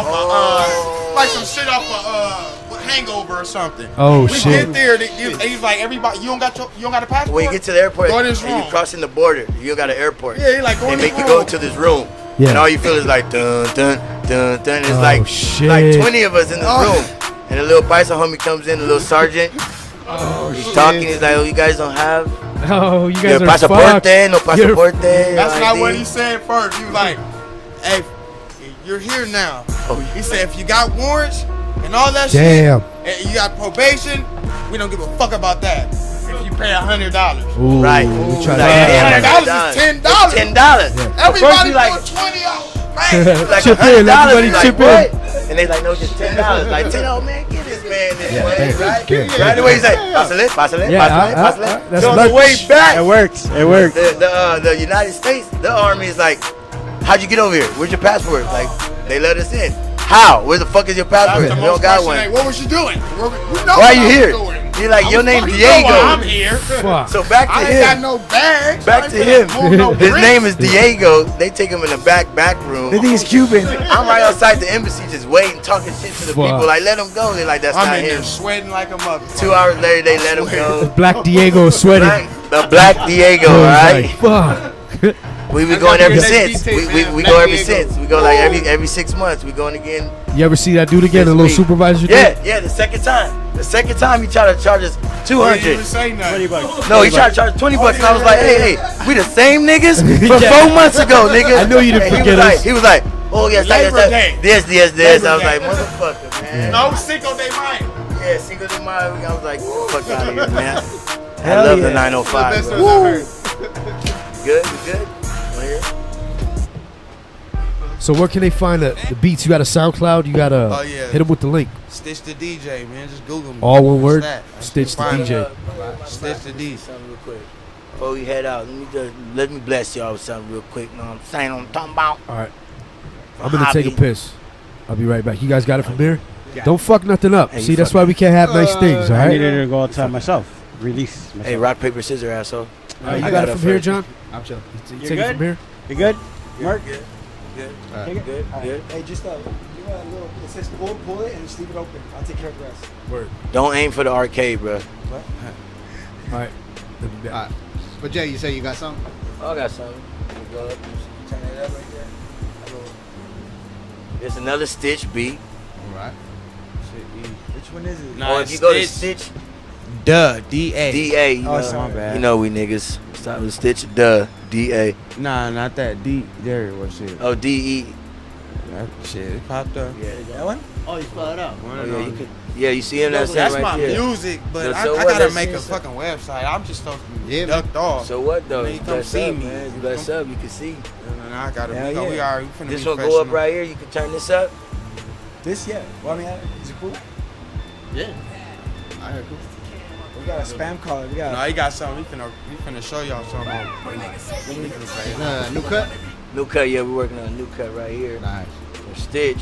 Hangover or something. Oh, We shit. get there, he's like, everybody, you don't got a passport. When you get to the airport Go in this and you room. crossing the border, you got an airport. Yeah, he like, go They in make this you room. go into this room, Yeah. and all you feel is like dun dun dun dun. It's Oh, like shit. 20 of us in this Oh. room, and a little bison homie comes in, a little sergeant. He's talking. He's like, "Oh, you guys don't have Oh, you your guys are fucked. pasaporte, no pasaporte." That's no not ID." what he said first. He was like, hey, you're here now. Oh, He said, if you got warrants and all that Damn. shit, and you got probation, we don't give a fuck about that. If you pay $100. Ooh, Right. you try Like, to $100 is $10. $10. Everybody like- like 20 man. Like Chip in, $100, everybody like, chip in. what? And they like, no, just $10. Like, 10, oh man, give this man this Yeah, money, thanks. right? Yeah. Right away, he's like, pásale, Yeah, that's So on the way lunch. back, It works. It works. the United States, the army is like, how'd you get over here? Where's your passport? Like, they let us in. How? Where the fuck is your passport? That's the We don't most got question, one. like, what was you doing? You know Why what you I here? was doing. You're like, I your was name fucking- you know why I'm Diego. here. Fuck. So back to I ain't him. got no bags. Back I to ain't him. move no His bricks. name is Diego. They take him in the back room. They think he's Cuban. I'm right outside the embassy just waiting, talking shit to the Fuck. people. Like, let him go. They're like, that's I'm not in him. there sweating like a mother. 2 hours later, they let him go. Black Diego sweating. The Black Diego, Oh, right? like, fuck. We been I going got ever your since. next detail, We man. go Black ever Diego. since. We go like every 6 months. We going again. You ever see that dude again? The This little week. supervisor dude? Yeah. The second time he tried to charge us He didn't even $200. say nothing. $20. No, he tried to charge $20, and I was like, hey, we the same niggas from 4 months ago, nigga. I knew you didn't And forget us. He was like, oh yes, Labor Day. this. Labor I was Day. like, motherfucker, man. No, Cinco de Mayo. Yeah, Cinco de Mayo. I was like, fuck out of here, man. I Hell love the yeah. 905. Best Bro. news I've heard. Good, you good? Wanna hear? So where can they find the beats? You got a SoundCloud? You got to Oh, yeah. hit them with the link. Stitch the DJ, man. Just Google me. All one word? That's Stitch the Find DJ. it. Stitch the DJ. Something real quick. Before we head out, let me bless y'all with something real quick. Know what I'm saying? I'm talking about. All right. I'm going to take a Hobby. piss. I'll be right back. You guys got it from there? Don't fuck nothing up. Hey, See, you that's fuck- why we can't have nice things, all I right? needed to go outside myself. Release myself. Hey, rock, paper, scissors, asshole. You I got it it from here, first. John? I'm chilling. You You're take it good? from here? You good? Mark? Good. Alright. Take it? Good. Good. Hey, just you want a little. It says pull it, and just leave it open. I'll take care of the rest. Don't aim for the arcade, bro. All right. Let me back. Alright. But Jay, you say you got something? Oh, I got something. You go up, you turn it up right there. There's another Stitch beat. Alright. Which one is it? Nah, Or if you go to Stitch. Stitch, Duh, D-A. D-A, you Oh, know, sorry. My bad. you know we niggas. Start with Stitch, duh, D-A. Nah, not that. D. There, what shit? Oh, D-E. That shit, it popped up. Yeah, That one? Oh, you spell it out. One Oh, and yeah, you only. could. Yeah, you see him that That's right my there. music, but No, I so what, gotta let's make see a some- fucking website. I'm just supposed to be Yeah, ducked off. So what though? Man, you come Bless see up, me. man. You Bless come- up, you can see. And I gotta Hell we yeah. are we finna This be one go up professional. right here. You can turn this up. This, yeah. Well, I mean, is it cool? Yeah. I heard cool. We got a spam caller. We got. No, he got something. We finna show y'all something. New cut? New cut. Yeah, we're working on a new cut right here. Nice. From Stitch.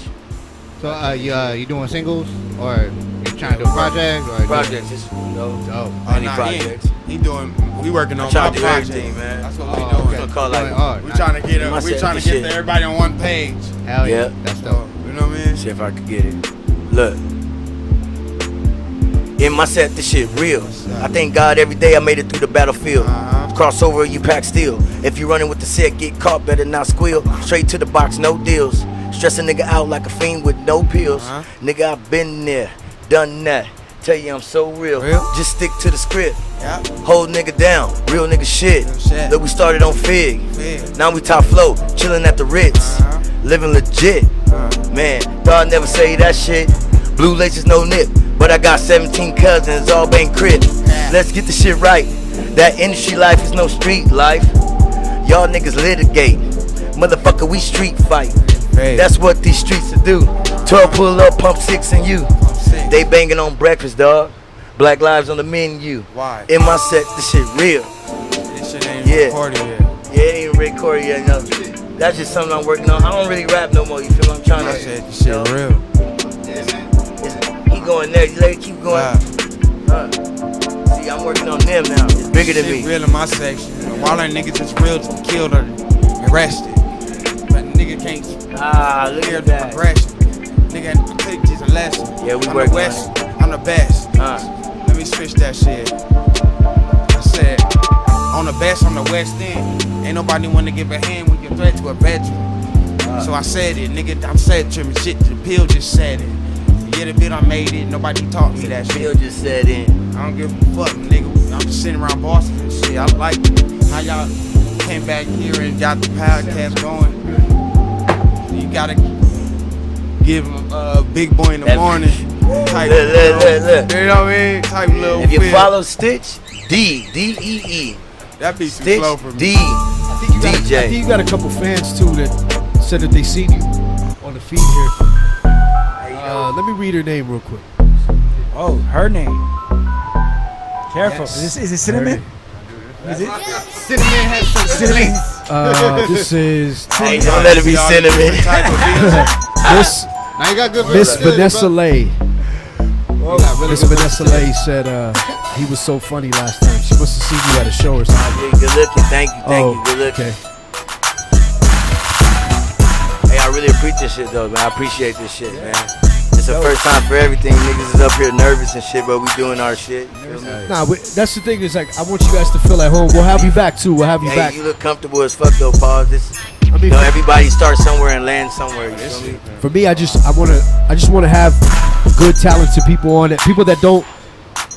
So you doing singles or you trying to do a project or Projects, just you know, Dope. any Nah, projects. He doing. We working on trying my to do project, everything, man. That's what Oh, we okay. doing. Gonna call Doing like hard. We trying to get My up. We set trying to shit. get everybody on one page. Hell yeah. Yeah. That's So, dope. you know what I mean? see if I could get it. Look. In my set, this shit real. I thank God every day I made it through the battlefield. Uh-huh. Crossover, you pack steel. If you running with the set, get caught, better not squeal. Straight to the box, no deals. Stress a nigga out like a fiend with no pills. Uh-huh. Nigga, I been there, done that. Tell you I'm so real. Just stick to the script. Yeah. Hold nigga down, real nigga shit. Real shit. Look, we started on Fig. Fig. Now we top flow, chillin' at the Ritz. Uh-huh. Living legit. Man, thought I'd never say that shit. Blue laces, no nip. But I got 17 cousins, all bang crib. Let's get the shit right. That industry life is no street life. Y'all niggas litigate. Motherfucker, we street fight. Hey. That's what these streets to do. 12 pull up, pump 6 and you. They banging on breakfast, dog. Black lives on the menu. Why? In my set, this shit real. This shit ain't Yeah. recorded yet. Yeah, it ain't recorded yet, no. That's just something I'm working on. I don't really rap no more, you feel what I'm trying I to said this shit you know, real. Keep going there, you let it keep going. Wow. See, I'm working on them now. It's bigger than Shit me. real in my section. While that niggas is real to be killed or arrested. But nigga can't Ah, look hear at the that. progression. Nigga take this a lesson. Yeah, we I'm working the West, I'm the best. Let me switch that shit. I said, on the best, on the West End. Ain't nobody wanna give a hand when you threat to a veteran. So I said it, nigga, I'm said to me, shit, the pill just said it. Yeah, the bit I made it, nobody taught me that Bill shit. just said in. I don't give a fuck, nigga. I'm just sitting around Boston and shit. I like how y'all came back here and got the podcast going. You gotta give him a big boy in the That- morning type. Look. You know what I mean? Type little If you feel. follow Stitch, D-E-E. That be too Stitch slow for me. D. I think DJ. you got a couple fans too that said that they seen you on the feed here. Let me read her name real quick. Oh, her name. Careful. Yes. Is it Cinnamon? Is it? Cinnamon has some Cinnamon. This is Hey, don't let it be cinnamon. Miss Now you got good Miss versatility, Vanessa bro. Lay. You got really Miss good Vanessa Lay said he was so funny last time. She must have seen you at a show or something. Yeah, good looking. Thank you. Good looking. Okay. Hey, I really appreciate this shit though, man. I appreciate this shit, man. It's the first time for everything. Niggas is up here nervous and shit, but we doing our shit. You feel me? Nah, that's the thing. Is like I want you guys to feel at home. We'll have you back too. We'll have you Hey, back. you look comfortable as fuck though, Pawz. I mean, Everybody starts somewhere and lands somewhere. You feel me? for me, I just want to have good, talented people on it. People that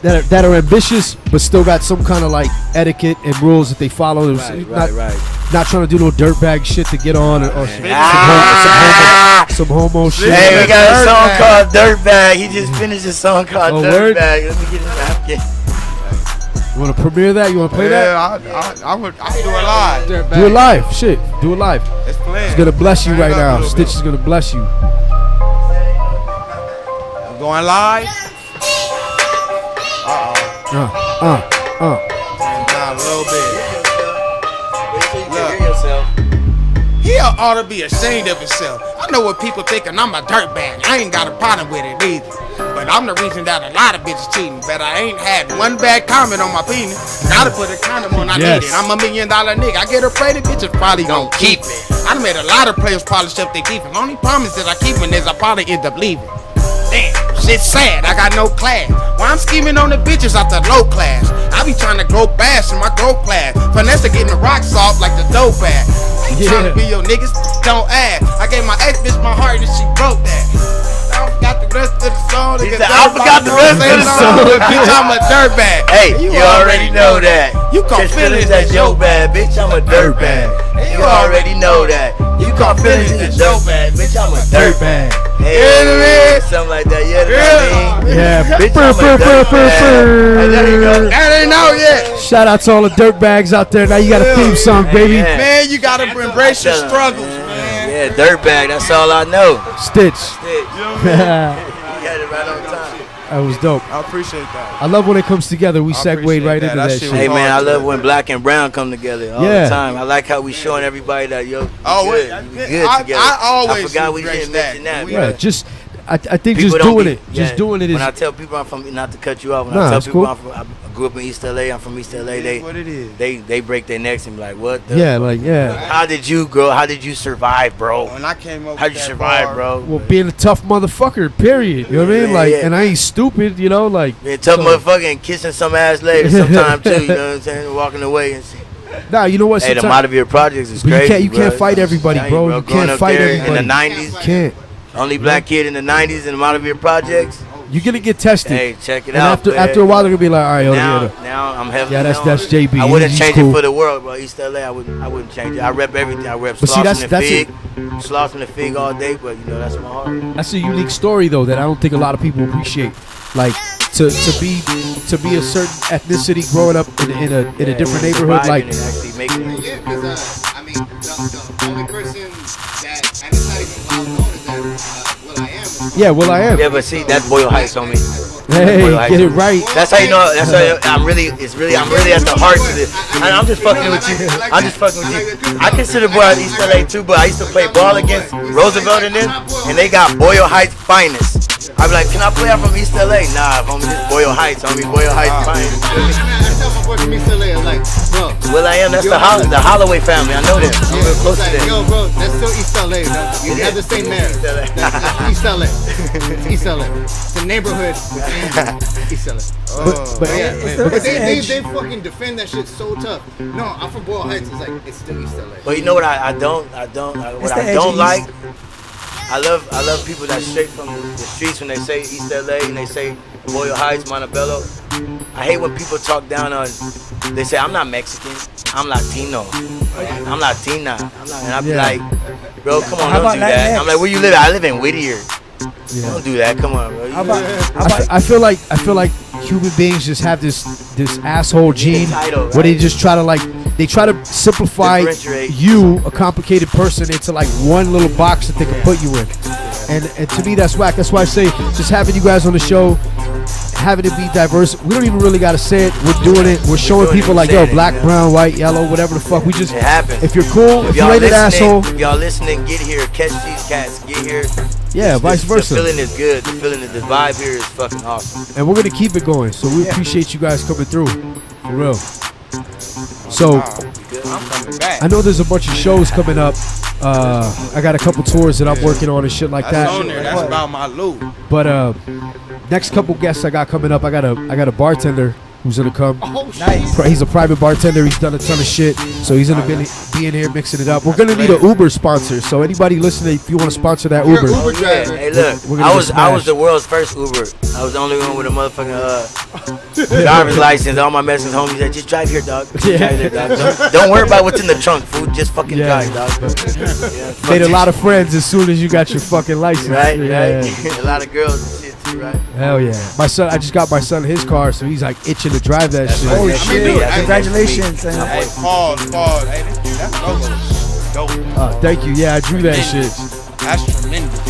that are ambitious, but still got some kind of like etiquette and rules that they follow. Right. Not trying to do no dirtbag shit to get on or some homo shit. Hey, we got a song called Dirtbag. He just finished a song called word? Dirtbag. Let me get his napkin. You want to premiere that? You want to play that? I would do it live. Do it live. Shit. Do it live. It's planned. He's going to bless you right now. Stitch is going to bless you. I'm going live. Uh. Turn down a little bit. Hear yourself. He ought to be ashamed of himself. I know what people thinking I'm a dirtbag. I ain't got a problem with it either. But I'm the reason that a lot of bitches cheating. But I ain't had one bad comment on my penis. Gotta put a condom on, I need it. I'm $1 million nigga. I get afraid the bitches probably gon' keep it. I done made a lot of players polish up their teeth. Only promise that I keep them is I probably end up leaving. Damn, shit's sad, I got no class. Why I'm scheming on the bitches out the low class? I be trying to grow fast in my growth class. Vanessa getting the rock soft like the dope bag. I ain't trying to be your niggas, don't ask. I gave my ex bitch my heart and she broke that. I forgot the rest of the song. He said, I forgot the rest of the song. Bitch, I'm a dirtbag. Hey, you already know that. You call feelings that your bad, bitch. I'm a dirtbag. You already know that. You call feelings that your bad, bitch. I'm a dirtbag. Hey, something like that. Yeah, I mean. Yeah. Bitch, I'm a dirtbag. Hey, there you go. That ain't out yet. Shout out to all the dirt bags out there. Now you got a theme song, baby. Yeah. Man, you gotta embrace your struggles, man. Yeah, dirtbag. That's all I know. Stitch. You got it right on time. That was dope. I appreciate that. I love when it comes together. We I segue appreciate right that. into That that shit shit. Hey was man, I hard, love too. when black and brown come together all Yeah. the time. I like how we showing everybody that yo, we Oh, good, we good together. I always I forgot we embrace didn't mention that. We- Yeah, just I think People just don't doing be- it. yeah, Just doing it is When I tell people I'm from, not to cut you off. When Nah, I tell it's people cool. I grew up in East LA. I'm from East LA. That's what it is. They break their necks and be like, what? The yeah, fuck? like yeah. How did you grow? How did you survive, bro? When I came up How'd with you that survive, bar, bro? Well, being a tough motherfucker, period. You know what I mean? Yeah, Like, yeah. and I ain't stupid. You know, like. Being a tough so- motherfucker and kissing some ass later sometime too. You know what I'm saying? Walking away and shit. Nah, you know what? Hey, the Sometimes Matavir Projects is But you crazy. can't- you can't bro. fight everybody, Tell bro. You growing can't up fight there everybody. In the 90s, can't. only black kid in the 90s in the Matavir Projects. You're gonna get tested. Hey, check it and out. after a while, they're gonna be like, all right, now I'm heavily Yeah, that's known. JB. I wouldn't He's change cool. it for the world, bro. East LA, I wouldn't change it. I rep everything. I rep But see, Slauson and that's Fig, Slauson and Fig all day. But you know, that's my heart. That's a unique story though that I don't think a lot of people appreciate. Like to be a certain ethnicity growing up in a different neighborhood. Like actually making it. Yeah, because I mean, the only person that, and it's not even well known, is that Will I Am. yeah, well I am. Yeah, but see, that's Boyle Heights on me. Hey, Boyle Heights get it on me. right. That's how you know. That's how I'm really at the heart of this. And I'm just fucking with you. I'm just fucking with you. I consider boy out East LA too, but I used to play ball against Roosevelt and them, and they got Boyle Heights finest. I be like, can I play out from East LA? Nah, homie, this Boyle Heights, homie, Boyle Heights finest. I tell my boy from East LA, I'm like, bro. Well, I am. That's the Holloway family. I know them. I'm real close to them. Yo, bro, that's still East LA. No? You have the same mayor. That's East LA. It's East LA. It's a neighborhood within East LA. But Yeah, the- but it's the edge. they fucking defend that shit so tough. No, I'm from Boyle Heights. It's like it's still East LA. But you know what I don't It's the edge don't of like. East. I love people that straight from the streets when they say East LA and they say Boyle Heights, Montebello. I hate when people talk down on. They say I'm not Mexican, I'm Latino, I'm Latina, and I be Yeah. like, bro, come on, How don't about do that. Latinx? I'm like, where you live? I live in Whittier. Don't do that. Come on, bro. How about I feel like human beings just have this asshole gene Entitled, where they right? just try to simplify Differentiate. you, a complicated person, into like one little box that they can put you in. And to me, that's whack. That's why I say just having you guys on the show, having it be diverse. We don't even really got to say it. We're doing it. We're showing doing it. people We're like, yo, saying it, black, yeah. brown, white, yellow, whatever the fuck. We just, It happens. if you're cool, if you y'all ain't an listening, asshole, if y'all listening, get here. Catch these cats. Get here. yeah, vice versa. The feeling is good. The feeling is the vibe here is fucking awesome. And we're gonna keep it going. So we appreciate you guys coming through, for real. So I'm coming back. I know there's a bunch of shows coming up. I got a couple tours that I'm working on and shit like That's on that. there. That's about my loot. But next couple guests I got coming up, I got a bartender who's gonna come. nice? He's a private bartender. He's done a ton of shit, so he's gonna be in here mixing it up. We're gonna need an Uber sponsor. So anybody listening, if you want to sponsor that Uber, Oh, yeah. Hey, look, We're gonna I get was smashed. the world's first Uber. I was the only one with a motherfucking driver's license. All my Mexicans homies said, just drive here, dog. Just drive here, dog. Don't worry about what's in the trunk, fool. Just fucking Yeah. drive, dog. Yeah, made a lot of friends as soon as you got your fucking license. right, Yeah. right. A lot of girls and shit too, right? Hell yeah. My son, I just got my son his car, so he's like itching to drive that shit. Oh Yeah, shit! yeah, Congratulations! And Hey, pause. Hey, that logo is dope. Thank you. Yeah, I drew that shit. That's tremendous.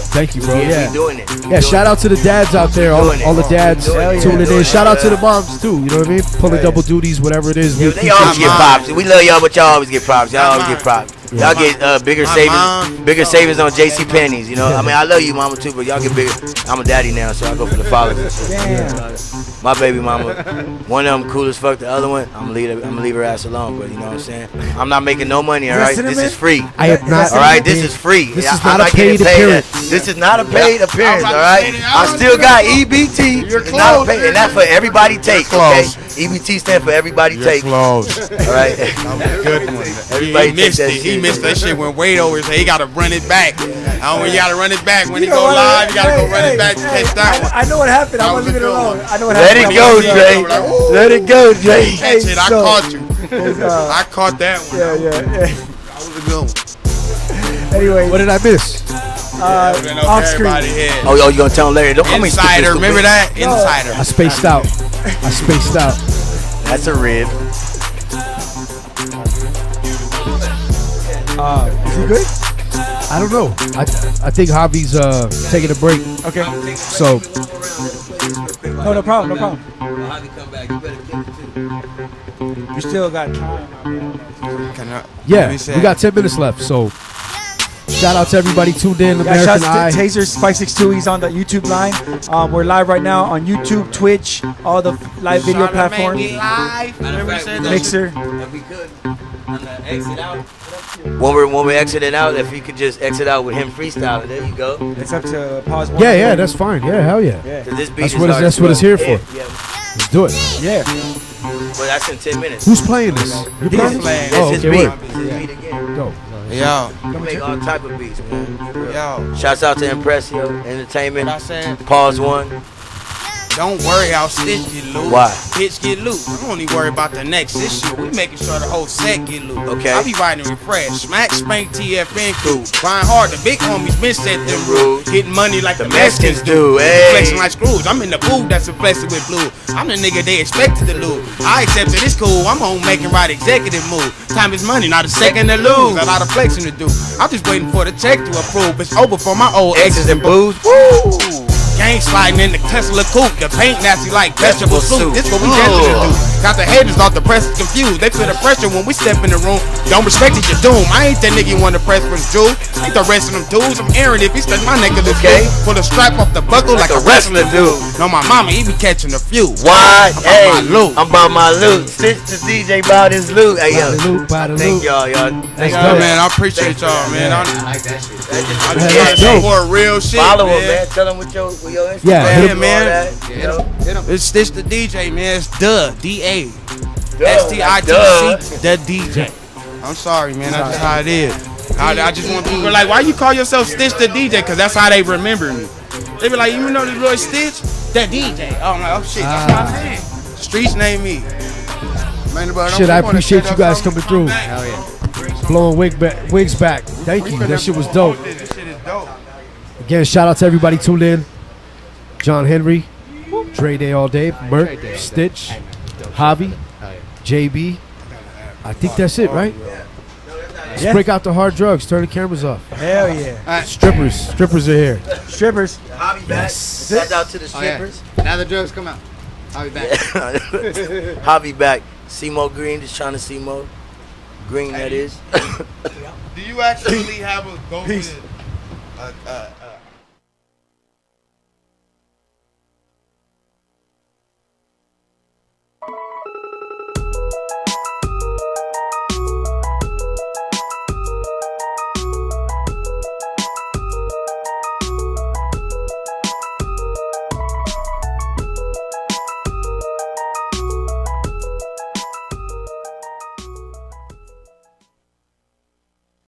Thank you, bro. We Yeah. doing it. Yeah, shout out to the dads out there, all doing it. the dads Doing it. tuning Doing in. it. Shout out to the moms too. You know what I mean? Pulling double duties, whatever it is. Yeah, We they always appreciate get mom. props. We love y'all, but y'all always get props. Y'all always mom. get props. Y'all get bigger My savings, mom. bigger savings on JC Penney's. You know, I mean, I love you, mama too, but y'all get bigger. I'm a daddy now, so I go for the fathers. And shit. damn. My baby mama, one of them cool as fuck. The other one, I'm gonna leave her ass alone. But you know what I'm saying? I'm not making no money. All that right, this cinnamon? is free. I have not. All right, this is free. This Yeah, is I'm not a getting paid paid. appearance. This is not a paid appearance. about All to right, say that. I still got EBT. You're It's not a close. pay, and that's for everybody take. Okay, close. EBT stand for everybody take. All close. right. Good one. Everybody He missed take that it. He shit. missed that shit when Wade over said he got to run it back. You got to run it back. When he You know go what? live, you got to go run Hey, it back to hey, catch that one. I know what happened. I'm That gonna was leave a it good alone. one. I know what Let happened. it go, Jay. Like, ooh. Let it go, Jay. Catch it. I so- caught you. It's, I caught that one. yeah. That was a good one. Anyway, What did I miss? Been over off screen. everybody's head. Oh, you gonna tell him later? Don't call me stupid, Insider. stupid. Remember that? Insider. I spaced out. That's a rib. Is he good? I don't know. I think Javi's taking a break. Okay. So No problem. You still got time. Can I- yeah, let me say we got 10 minutes left. So shout out to everybody tuned in. Yeah, American shouts Eye. to Tasers 562. He's on the YouTube line. We're live right now on YouTube, Twitch, all the live video platforms. Mixer. If we could, on the exit out. When we're exiting out, if you could just exit out with him freestyling, there you go. It's up to Pawz. Yeah, that's fine. Yeah, hell yeah. 'Cause this beat That's is what it's- hard that's to what it's here go. for. Yeah, Let's do it. Yeah. well, that's in 10 minutes. Who's playing this? You're He's playing? playing. That's Oh, his okay, beat. word. It's his beat again. Go. Yo, We make all type of beats, man. yo. Shouts out to Impressio Entertainment. What I said? Pause one. Don't worry how stitch get loose. Why? Pitch get loose. I'm only worried about the next issue. We making sure the whole set get loose. Okay. I be riding refresh. Smack, spank, TFN cool. Grind hard. The big homies been set them rules. Hitting money like the Mexicans do. Hey. Flexing like screws. I'm in the booth that's flexing with blue. I'm the nigga they expected to lose. I accepted it's cool. I'm home making right executive move. Time is money, not a second to lose. A lot of flexing to do. I'm just waiting for the check to approve. It's over for my old Exes and booze. Woo! Gang sliding in the Tesla coupe. The paint nasty like vegetable soup. This what we destined to do. Got the haters off the press confused. They feel the pressure when we step in the room. Don't respect it, you're doomed. I ain't that nigga you want to press for the jewel. Ain't the rest of them dudes. I'm Aaron if he stuck my neck in the Okay. Pull the strap off the buckle like a wrestler dude. No, my mama, he be catching a few. Why? I'm Hey, about my loot. I'm about my loot. Stitch to DJ about his loot. Hey, yo. By the Thank loop. y'all. Thank Yeah, y'all. man, I appreciate y'all, man. I like that shit. That I just- just Yeah, got that's to dope. support real shit, Follow him, man. Tell him with your Instagram. Yeah, hit him, and man. all that, you know? It's Stitch the DJ, man. It's D-A. Duh, STITC, the DJ. I'm sorry, man. That's just how it is. I just want people like, why you call yourself Stitch the DJ? Because that's how they remember me. They be like, you know this boy Stitch? That DJ. Oh, I'm like, oh shit, that's my man. Streets name me. Man, but Shit, I wanna appreciate set you up guys something coming through. Hell yeah. Blowing wigs back. Thank you. That shit was dope. This shit is dope. Again, shout out to everybody tuned in. John Henry, Dre Day All Day, Merc, Stitch, Javi, JB. I think that's it, right? Let's break out the hard drugs. Turn the cameras off. Hell yeah. All right. Strippers are here. Strippers. I'll be back. Shout out to the strippers. Now the drugs come out. I'll be back. I'll be back. Seymore Greene, just trying to Seymore Greene, that is. Do you actually have a go with